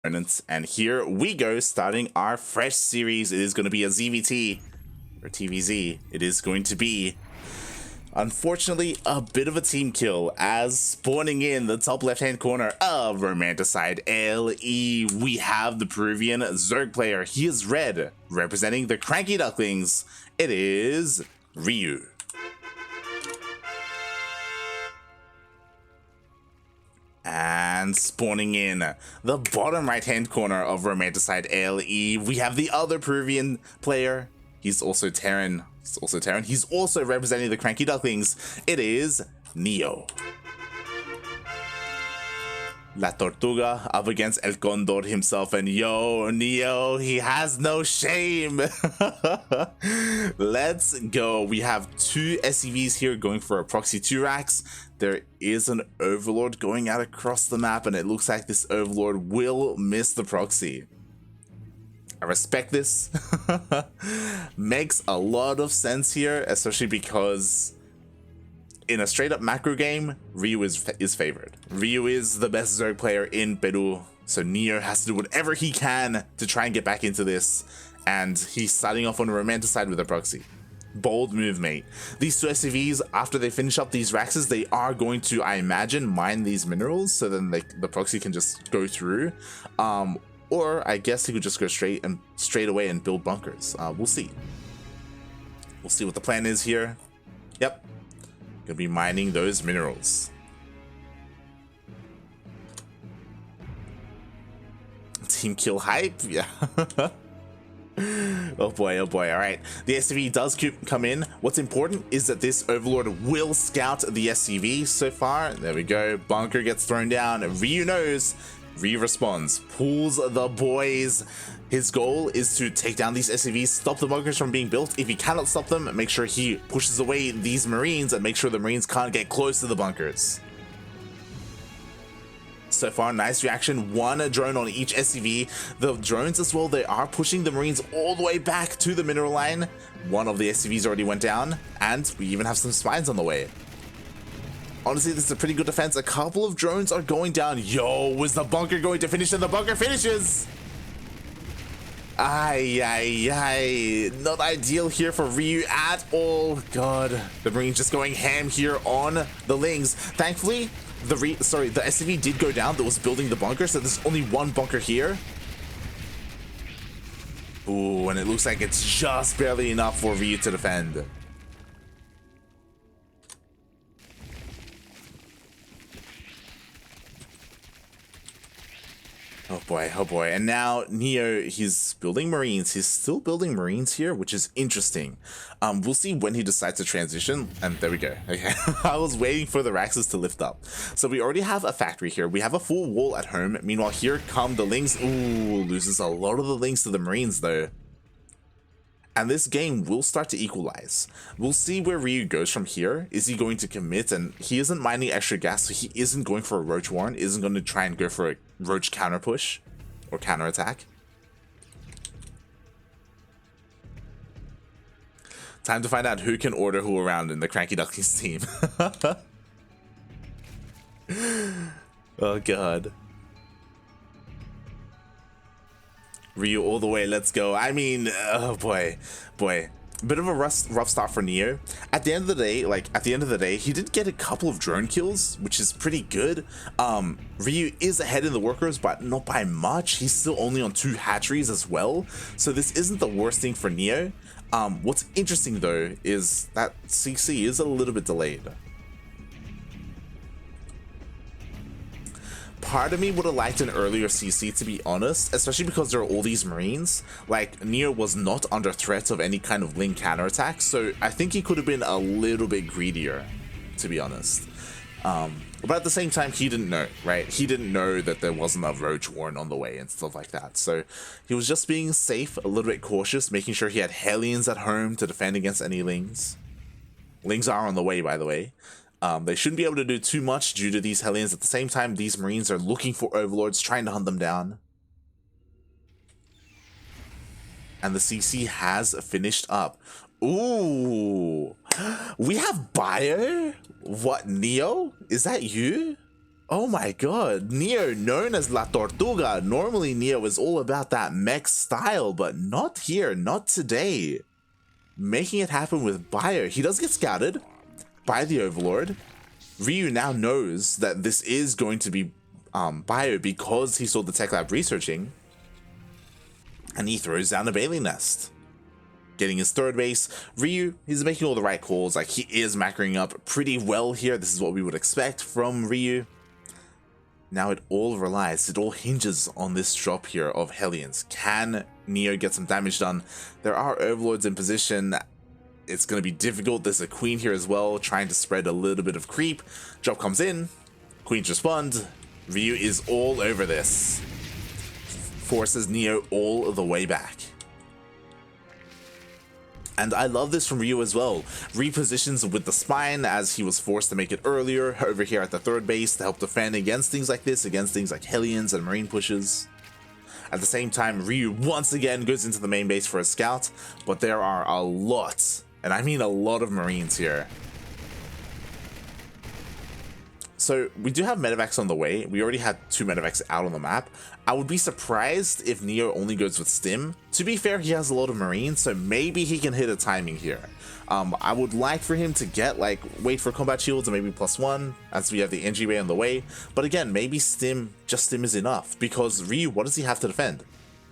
And here we go, starting our fresh series. It is going to be a ZvT, or TVZ. It is going to be, unfortunately, a bit of a team kill, as spawning in the top left-hand corner of Romanticide LE, we have the Peruvian Zerg player. He is red, representing the CranKy Ducklings. It is Ryu. And spawning in the bottom right-hand corner of Romanticide LE, we have the other Peruvian player. He's also Terran. He's also representing the CranKy Ducklings. It is NeO. La Tortuga up against El Condor himself, and yo, NeO, he has no shame. Let's go. We have two SCVs here going for a proxy 2 racks. There is an Overlord going out across the map, and it looks like this Overlord will miss the proxy. I respect this. Makes a lot of sense here, especially because in a straight up macro game, Ryu is favored. Ryu is the best Zerg player in Peru, so NeO has to do whatever he can to try and get back into this, and he's starting off on a Romanticide with a proxy. Bold move, mate. These two SCVs, after they finish up these Raxes, they are going to, I imagine, mine these minerals, so then the proxy can just go through. Or I guess he could just go straight away and build bunkers. We'll see. We'll see what the plan is here. Yep. Gonna be mining those minerals. Team kill hype? Yeah. Oh boy, alright. The SCV does come in. What's important is that this Overlord will scout the SCV so far. There we go. Bunker gets thrown down. Ryu knows. Ryu responds. Pulls the boys. His goal is to take down these SCVs, stop the bunkers from being built. If he cannot stop them, make sure he pushes away these Marines and make sure the Marines can't get close to the bunkers. So far, nice reaction. One drone on each SCV. The drones as well, they are pushing the Marines all the way back to the mineral line. One of the SCVs already went down, and we even have some spines on the way. Honestly, this is a pretty good defense. A couple of drones are going down. Yo, was the bunker going to finish? And the bunker finishes! Ay. Not ideal here for Ryu at all. God, the Marines just going ham here on the Lings. Thankfully, the SCV did go down that was building the bunker, so there's only one bunker here. Ooh, and it looks like it's just barely enough for Ryu to defend. Oh boy. And now NeO, he's building Marines. He's still building Marines here, which is interesting. We'll see when he decides to transition. And there we go. Okay. I was waiting for the Raxes to lift up. So we already have a factory here. We have a full wall at home. Meanwhile, here come the Lings. Ooh, loses a lot of the Lings to the Marines though. And this game will start to equalize. We'll see where Ryu goes from here. Is he going to commit? And he isn't mining extra gas, so he isn't going for a Roach Warren, isn't going to try and go for a Roach counter push or counter attack. Time to find out who can order who around in the CranKy Ducklings team. Oh god. Ryu all the way, let's go. I mean, oh boy. Bit of a rough start for NeO. At the end of the day, he did get a couple of drone kills, which is pretty good. Ryu is ahead in the workers, but not by much. He's still only on 2 hatcheries as well, so this isn't the worst thing for NeO. What's interesting though is that CC is a little bit delayed. Part of me would have liked an earlier CC, to be honest, especially because there are all these Marines. Like, NeO was not under threat of any kind of Ling counterattack, so I think he could have been a little bit greedier, to be honest. But at the same time, he didn't know, right? He didn't know that there wasn't a Roach Warren on the way and stuff like that. So he was just being safe, a little bit cautious, making sure he had Hellions at home to defend against any Lings. Lings are on the way, by the way. They shouldn't be able to do too much due to these Hellions. At the same time, these Marines are looking for Overlords, trying to hunt them down. And the CC has finished up. Ooh, we have Bio? What, NeO? Is that you? Oh my god, NeO, known as La Tortuga. Normally NeO is all about that mech style, but not here, not today. Making it happen with Bio. He does get scouted by the Overlord. Ryu now knows that this is going to be Bio because he saw the tech lab researching. And he throws down a Bailey Nest. Getting his third base. Ryu, he's making all the right calls. Like, he is macroing up pretty well here. This is what we would expect from Ryu. Now it all hinges on this drop here of Hellions. Can NeO get some damage done? There are Overlords in position. It's going to be difficult. There's a Queen here as well, trying to spread a little bit of creep. Drop comes in. Queens respond. Ryu is all over this. Forces NeO all the way back. And I love this from Ryu as well. Repositions with the spine as he was forced to make it earlier over here at the third base to help defend against things like this, against things like Hellions and Marine pushes. At the same time, Ryu once again goes into the main base for a scout, but there are a lot, and I mean a lot of Marines here. So we do have medevacs on the way. We already had 2 medevacs out on the map. I would be surprised if NeO only goes with Stim. To be fair, he has a lot of Marines, so maybe he can hit a timing here. I would like for him to get, like, wait for combat shields and maybe +1 as we have the NG Bay on the way. But again, maybe Stim is enough, because Ryu, what does he have to defend?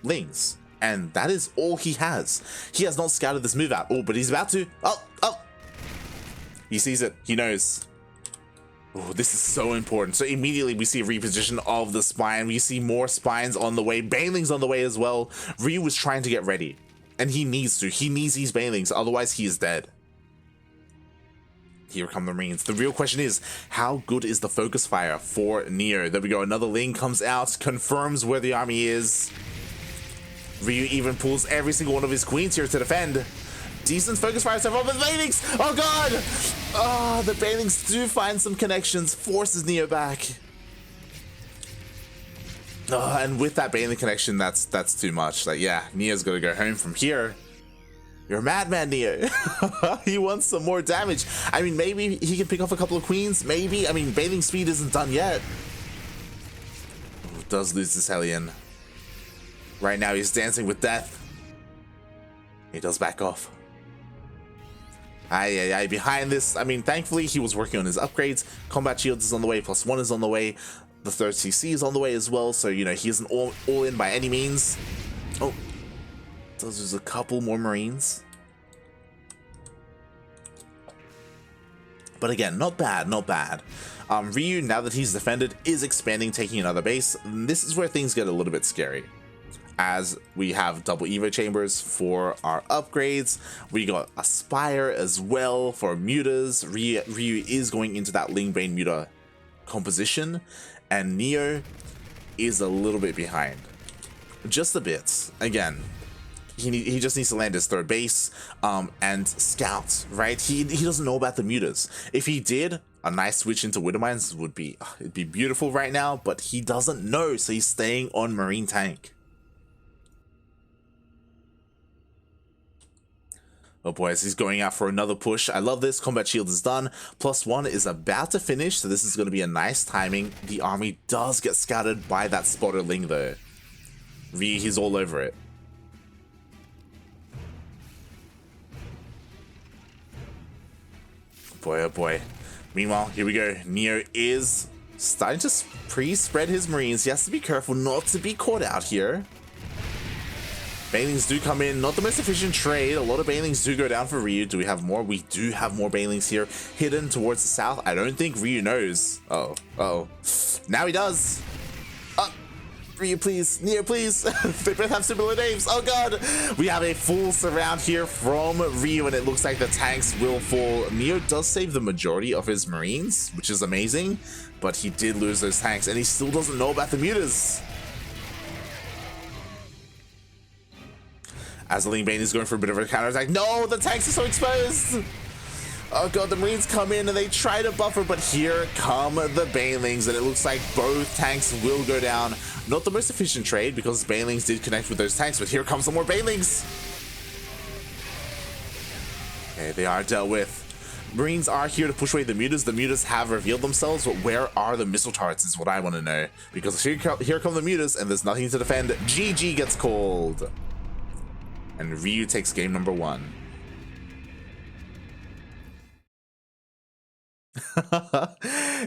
Lings. And that is all he has. He has not scouted this move out. Oh, but he's about to. Oh! He sees it. He knows. Oh, this is so important. So immediately we see a reposition of the spine. We see more spines on the way. Banelings on the way as well. Ryu was trying to get ready. And he needs to. He needs these Banelings. Otherwise, he is dead. Here come the Marines. The real question is, how good is the focus fire for NeO? There we go. Another Ling comes out. Confirms where the army is. Ryu even pulls every single one of his queens here to defend. Decent focus fire so far, but Banelings! Oh god! Oh, the Banelings do find some connections, forces NeO back. Oh, and with that Baneling connection, that's too much. Like, yeah, NeO's gonna go home from here. You're a madman, NeO. He wants some more damage. I mean, maybe he can pick off a couple of queens, maybe. I mean, Baneling speed isn't done yet. Oh, does lose this Hellion. Right now, he's dancing with death. He does back off. Behind this, I mean, thankfully he was working on his upgrades. Combat shields is on the way, +1 is on the way. The third CC is on the way as well, so, you know, he isn't all in by any means. Oh, there's a couple more Marines. But again, not bad, not bad. Ryu, now that he's defended, is expanding, taking another base. And this is where things get a little bit scary, as we have double Evo chambers for our upgrades. We got a Spire as well for mutas. Ryu is going into that Lingbane muta composition, and NeO is a little bit behind. Just a bit. Again, he just needs to land his third base and scout, right? He doesn't know about the mutas. If he did, a nice switch into Widowmines would be, it'd be beautiful right now, but he doesn't know, so he's staying on Marine Tank. Oh boy, as he's going out for another push. I love this. Combat shield is done. +1 is about to finish, so this is going to be a nice timing. The army does get scouted by that spotter Ling though. He's all over it. Boy, oh boy. Meanwhile, here we go. NeO is starting to pre-spread his Marines. He has to be careful not to be caught out here. Banelings do come in, not the most efficient trade. A lot of Banelings do go down for Ryu. Do we have more? We do have more Banelings here, hidden towards the south. I don't think Ryu knows. Uh-oh. Now he does. Ryu, please. NeO, please. They both have similar names. Oh god. We have a full surround here from Ryu, and it looks like the tanks will fall. NeO does save the majority of his Marines, which is amazing, but he did lose those tanks, and he still doesn't know about the mutas. As the Lingbane is going for a bit of a counterattack. No, the tanks are so exposed. Oh god, the Marines come in and they try to buffer, but here come the Banelings, and it looks like both tanks will go down. Not the most efficient trade, because Banelings did connect with those tanks, but here comes some more Banelings. Okay, they are dealt with. Marines are here to push away the mutas. The mutas have revealed themselves, but where are the missile turrets is what I want to know. Because here come the mutas, and there's nothing to defend. GG gets called. And Ryu takes game number 1.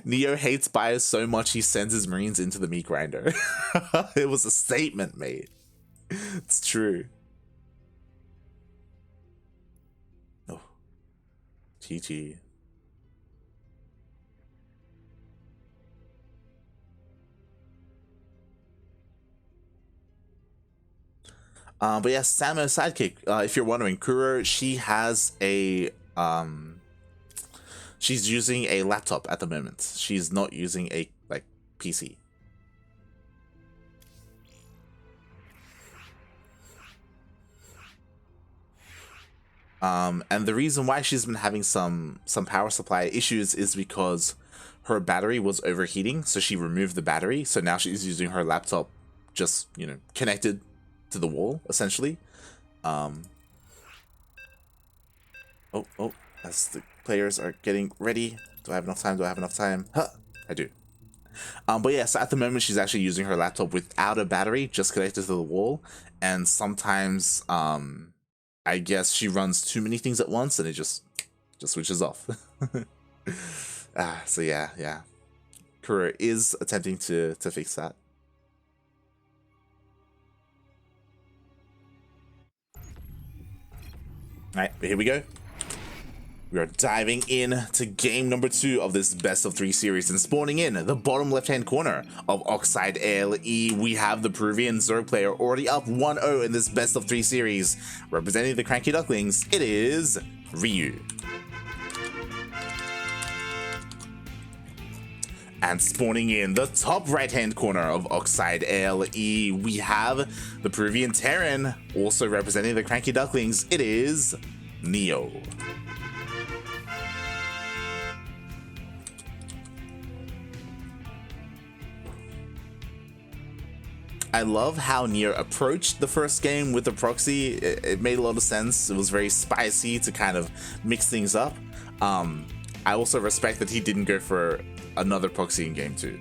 NeO hates Bios so much he sends his Marines into the meat grinder. It was a statement, mate. It's true. Oh. GG. But yeah, Samo's sidekick. If you're wondering, Kuro, she has a she's using a laptop at the moment. She's not using a PC. And the reason why she's been having some power supply issues is because her battery was overheating, so she removed the battery. So now she's using her laptop just, you know, connected to the wall, essentially. Oh, as the players are getting ready. Do I have enough time? Do I have enough time? Huh, I do. But yeah, so at the moment she's actually using her laptop without a battery, just connected to the wall. And sometimes, I guess she runs too many things at once and it just switches off. So yeah. Kuro is attempting to fix that. Alright, here we go. We are diving in to game number 2 of this best of 3 series, and spawning in the bottom left-hand corner of Oxide ALE, we have the Peruvian Zerg player already up 1-0 in this best of 3 series. Representing the CranKy Ducklings, it is Ryu. And spawning in the top right-hand corner of Oxide ALE, we have the Peruvian Terran, also representing the CranKy Ducklings, it is NeO. I love how NeO approached the first game with the proxy. It made a lot of sense. It was very spicy to kind of mix things up. I also respect that he didn't go for another proxy in game 2.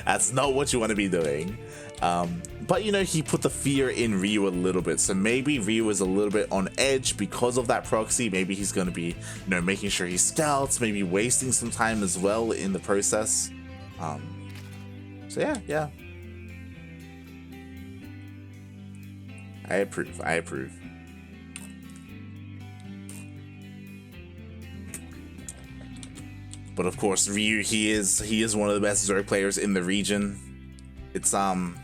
That's not what you want to be doing. But you know, he put the fear in Ryu a little bit, so maybe Ryu is a little bit on edge because of that proxy. Maybe he's going to be, you know, making sure he scouts, maybe wasting some time as well in the process. So yeah. I approve. But of course, Ryu, he is one of the best Zerg players in the region. It's just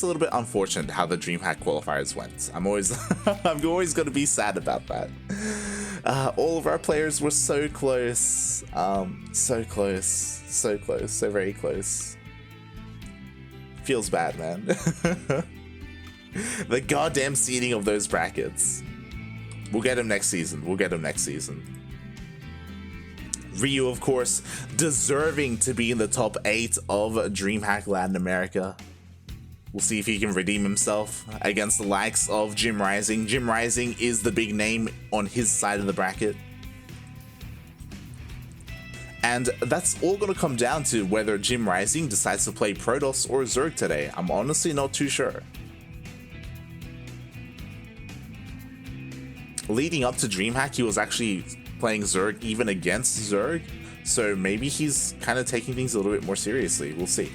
a little bit unfortunate how the DreamHack qualifiers went. I'm always gonna be sad about that. All of our players were so close. So very close. Feels bad, man. The goddamn seeding of those brackets. We'll get him next season. Ryu, of course, deserving to be in the top 8 of DreamHack Latin America. We'll see if he can redeem himself against the likes of Jim Rising. Jim Rising is the big name on his side of the bracket. And that's all going to come down to whether Jim Rising decides to play Protoss or Zerg today. I'm honestly not too sure. Leading up to DreamHack, he was actually playing Zerg even against Zerg, so maybe he's kind of taking things a little bit more seriously. We'll see.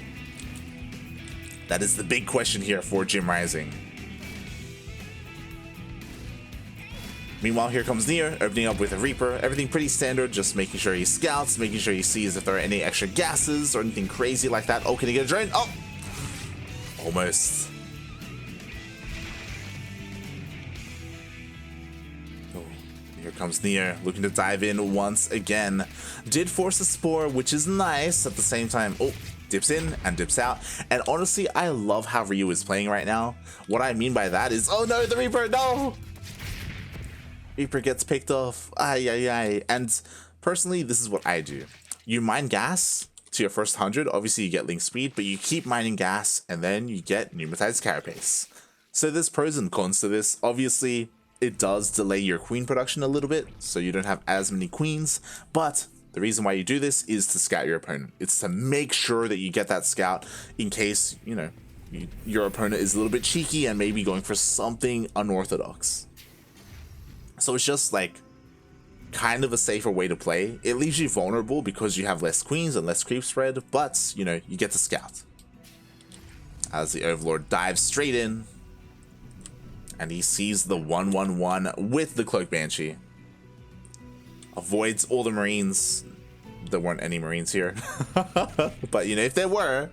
That is the big question here for Jim Rising. Meanwhile, here comes NeO, opening up with a Reaper. Everything pretty standard, just making sure he scouts, making sure he sees if there are any extra gases or anything crazy like that. Oh, can he get a drone? Oh! Almost. Here comes NeO, looking to dive in once again. Did force a Spore, which is nice. At the same time, oh, dips in and dips out. And honestly, I love how Ryu is playing right now. What I mean by that is, oh no, the Reaper, no! Reaper gets picked off. Ay. And personally, this is what I do. You mine gas to your first 100. Obviously, you get link speed, but you keep mining gas, and then you get pneumatized carapace. So there's pros and cons to this. Obviously, It does delay your queen production a little bit, so you don't have as many queens, but the reason why you do this is to scout your opponent. It's to make sure that you get that scout in case, you know, your opponent is a little bit cheeky and maybe going for something unorthodox. So it's just like kind of a safer way to play. It leaves you vulnerable because you have less queens and less creep spread, but, you know, you get the scout. As the Overlord dives straight in, and he sees the 1/1/1 with the Cloak Banshee. Avoids all the Marines. There weren't any Marines here. But, you know, if there were...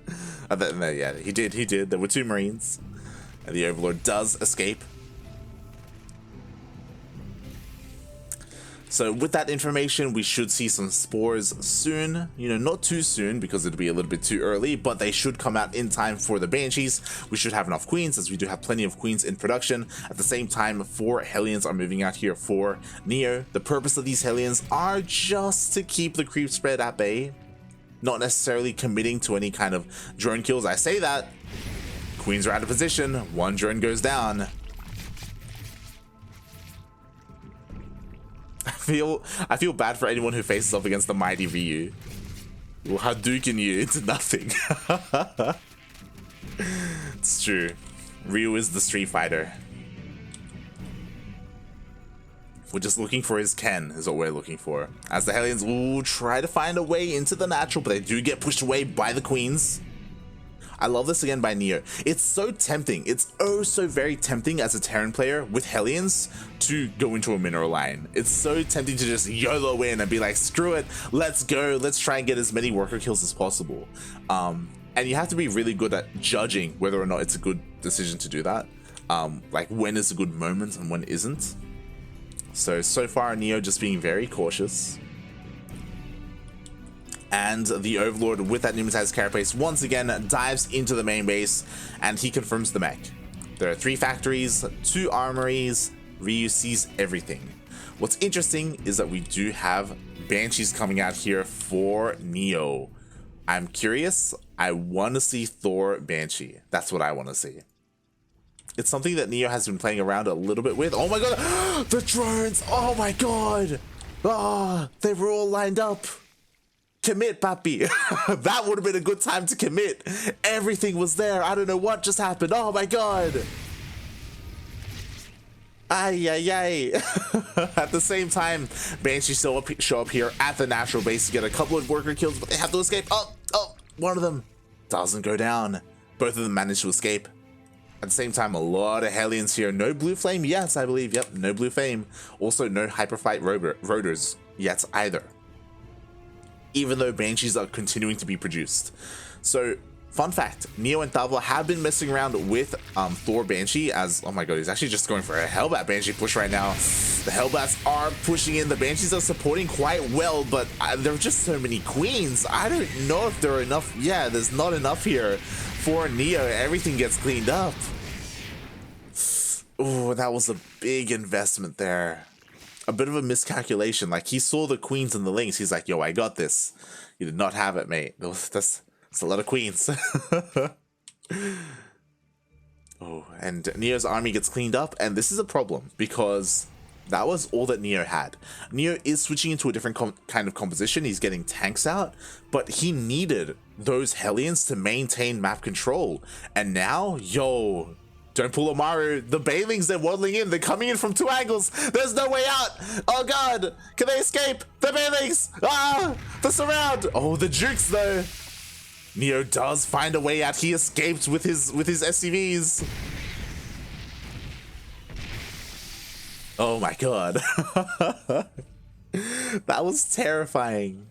yeah, he did. There were 2 Marines. And the Overlord does escape. So with that information, we should see some spores soon. You know, not too soon because it'll be a little bit too early, but they should come out in time for the Banshees. We should have enough queens, as we do have plenty of queens in production. At the same time, 4 Hellions are moving out here for NeO. The purpose of these Hellions are just to keep the creep spread at bay, not necessarily committing to any kind of drone kills. I say that. Queens are out of position. 1 drone goes down. I feel bad for anyone who faces off against the mighty Ryu. Will Hadouken you into nothing. It's true. Ryu is the Street Fighter. We're just looking for his Ken, is what we're looking for. As the Hellions will try to find a way into the natural, but they do get pushed away by the queens. I love this again by NeO. It's so tempting. It's oh so very tempting as a Terran player with Hellions to go into a mineral line. It's so tempting to just YOLO in and be like, screw it, let's go. Let's try and get as many worker kills as possible. And you have to be really good at judging whether or not it's a good decision to do that. Like when is a good moment and when isn't. So far NeO just being very cautious. And the Overlord with that Pneumatized Carapace once again dives into the main base and he confirms the mech. There are 3 factories, 2 armories, Ryu sees everything. What's interesting is that we do have Banshees coming out here for NeO. I'm curious, I want to see Thor Banshee. That's what I want to see. It's something that NeO has been playing around a little bit with. Oh my god, the drones, oh my god. Ah, they were all lined up. Commit, papi. That would have been a good time to commit. Everything was there. I don't know what just happened. Oh my god. Ay, ay, ay. At the same time, Banshees show up here at the natural base to get a couple of worker kills, but they have to escape. Oh, one of them doesn't go down. Both of them manage to escape. At the same time, a lot of Hellions here. No blue flame, yes, I believe. Yep, no blue flame. Also, no hyperfight rotors yet either. Even though Banshees are continuing to be produced. So, fun fact, NeO and Tava have been messing around with Thor Banshee as, oh my god, he's actually just going for a Hellbat Banshee push right now. The Hellbats are pushing in, the Banshees are supporting quite well, but there are just so many queens. I don't know if there are enough. Yeah, there's not enough here for NeO. Everything gets cleaned up. Oh, that was a big investment there. A bit of a miscalculation. Like, he saw the queens and the links. He's like, yo, I got this. You did not have it, mate. That's a lot of queens. Oh, and NeO's army gets cleaned up. And this is a problem because that was all that NeO had. NeO is switching into a different kind of composition. He's getting tanks out. But he needed those Hellions to maintain map control. And now, yo... Don't pull a Maru. The Bailings, they're waddling in. They're coming in from 2 angles. There's no way out. Oh god. Can they escape? The Bailings. Ah, the surround. Oh, the Jukes though. NeO does find a way out. He escaped with his SCVs. Oh my god. That was terrifying.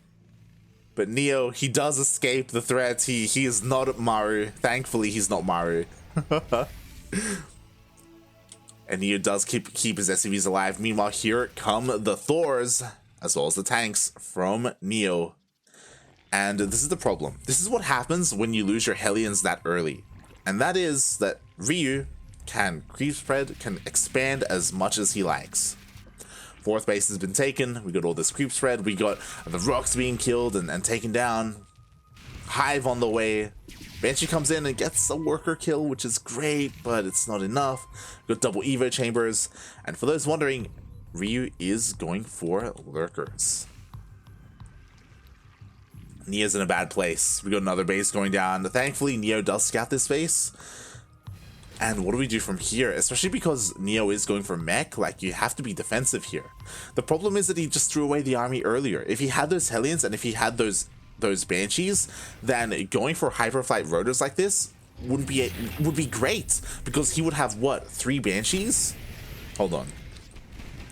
But NeO, he does escape the threat. He is not Maru. Thankfully, he's not Maru. And NeO does keep his SCVs alive. Meanwhile, here come the Thors, as well as the tanks from NeO. And this is the problem. This is what happens when you lose your Hellions that early. And that is that Ryu can creep spread, can expand as much as he likes. 4th base has been taken. We got all this creep spread. We got the rocks being killed and taken down. Hive on the way. Banshee comes in and gets a worker kill, which is great, but it's not enough. Got double Evo chambers. And for those wondering, Ryu is going for lurkers. NeO's in a bad place. We got another base going down. Thankfully, NeO does scout this base. And what do we do from here? Especially because NeO is going for mech, like, you have to be defensive here. The problem is that he just threw away the army earlier. If he had those Hellions and if he had those Banshees, then going for Hyperflight Rotors like this would be great. Because he would have, what, 3 Banshees? Hold on.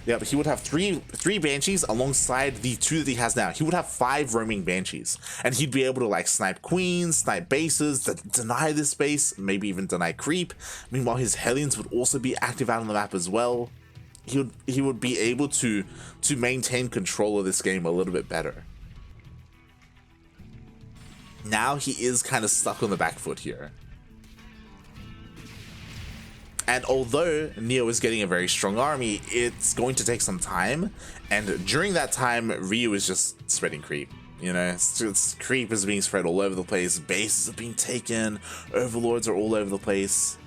Yeah, but he would have three Banshees alongside the 2 that he has now. He would have 5 roaming Banshees. And he'd be able to like snipe queens, snipe bases, deny this base, maybe even deny creep. Meanwhile, his Hellions would also be active out on the map as well. He would be able to maintain control of this game a little bit better. Now he is kind of stuck on the back foot here. And although NeO is getting a very strong army, it's going to take some time. And during that time, Ryu is just spreading creep. You know, creep is being spread all over the place. Bases are being taken. Overlords are all over the place.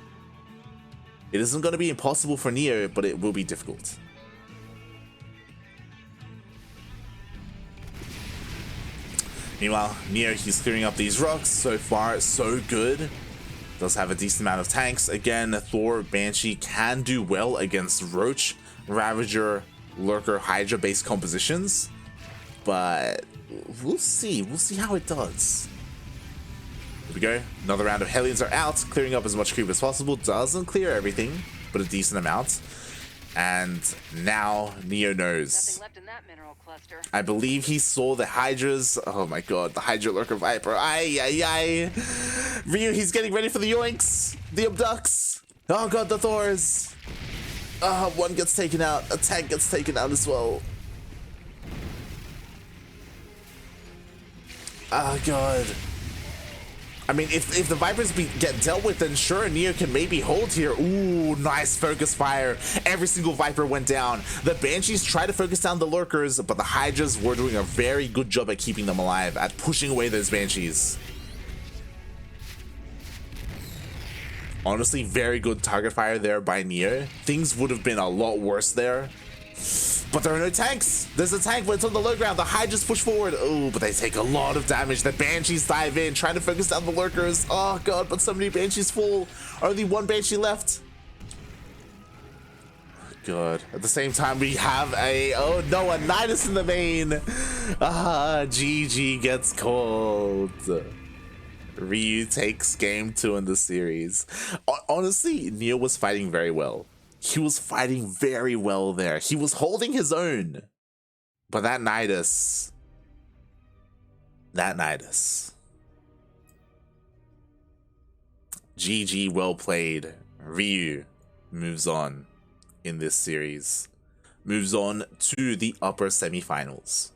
It isn't going to be impossible for NeO, but it will be difficult. Meanwhile, NeO, he's clearing up these rocks. So far, so good. Does have a decent amount of tanks. Again, Thor, Banshee can do well against Roach, Ravager, Lurker, Hydra based compositions. But we'll see. We'll see how it does. Here we go. Another round of Hellions are out, clearing up as much creep as possible. Doesn't clear everything, but a decent amount. And now NeO knows. Nothing left in that mineral cluster. I believe he saw the Hydras. Oh my god, the Hydra Lurker Viper. Ay, ay, ay. Ryu, he's getting ready for the yoinks. The abducts. Oh god, the Thors. One gets taken out. A tank gets taken out as well. Oh god. I mean, if the Vipers get dealt with, then sure, NeO can maybe hold here. Ooh, nice focus fire. Every single Viper went down. The Banshees try to focus down the Lurkers, but the Hydras were doing a very good job at keeping them alive, at pushing away those Banshees. Honestly, very good target fire there by NeO. Things would have been a lot worse there. But there are no tanks. There's a tank, but it's on the low ground. The Hydras push forward. Oh, but they take a lot of damage. The Banshees dive in, trying to focus down the Lurkers. Oh god, but so many Banshees fall. Only 1 Banshee left. God. At the same time, we have a Nidus in the main. GG gets called. Ryu takes game 2 in the series. Honestly, NeO was fighting very well. He was fighting very well there. He was holding his own. But that Nidus. GG, well played. Ryu moves on in this series. Moves on to the upper semifinals.